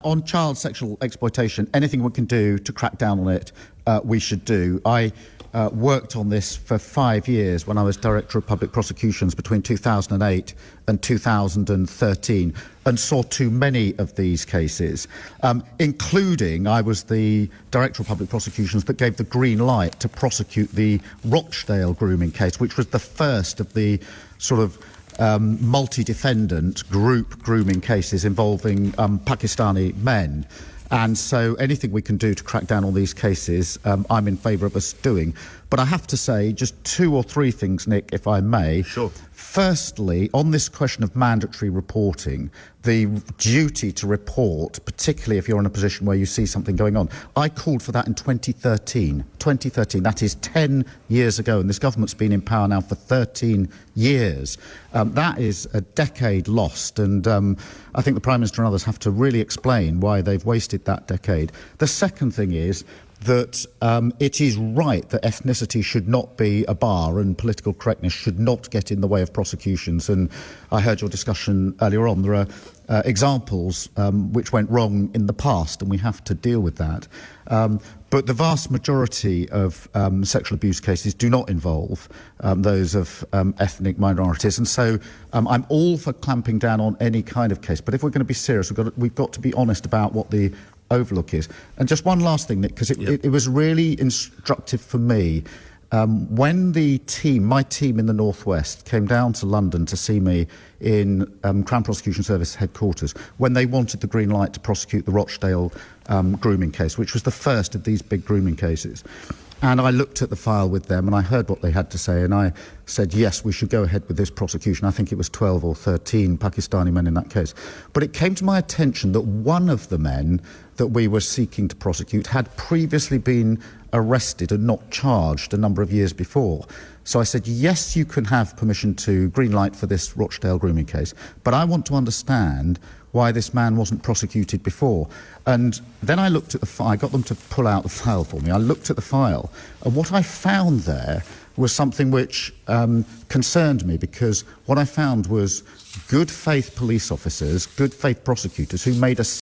On child sexual exploitation, anything we can do to crack down on it, we should do. I worked on this for 5 years when I was Director of Public Prosecutions between 2008 and 2013 and saw too many of these cases, including I was the Director of Public Prosecutions that gave the green light to prosecute the Rochdale grooming case, which was the first of the sort of multi-defendant group grooming cases involving Pakistani men. And so anything we can do to crack down on these cases, I'm in favour of us doing. But I have to say just 2 or 3 things, Nick, if I may. Sure. Firstly, on this question of mandatory reporting, the duty to report, particularly if you're in a position where you see something going on, I called for that in 2013. 2013, that is 10 years ago, and this government's been in power now for 13 years. That is a decade lost, and I think the Prime Minister and others have to really explain why they've wasted that decade. The second thing is that it is right that ethnicity should not be a bar and political correctness should not get in the way of prosecutions. And I heard your discussion earlier on. There are examples which went wrong in the past, and we have to deal with that. But the vast majority of sexual abuse cases do not involve those of ethnic minorities. And so I'm all for clamping down on any kind of case. But if we're going to be serious, we've got to be honest about what the overlook is. And just one last thing, Nick, because it was really instructive for me. When my team in the Northwest came down to London to see me in Crown Prosecution Service headquarters, when they wanted the green light to prosecute the Rochdale grooming case, which was the first of these big grooming cases. And I looked at the file with them and I heard what they had to say, and I said, yes, we should go ahead with this prosecution. I think it was 12 or 13 Pakistani men in that case. But it came to my attention that one of the men that we were seeking to prosecute had previously been arrested and not charged a number of years before. So I said, yes, you can have permission to green light for this Rochdale grooming case, but I want to understand why this man wasn't prosecuted before. And then I looked at the file. I got them to pull out the file for me. I looked at the file, and what I found there was something which concerned me, because what I found was good faith police officers, good faith prosecutors who made a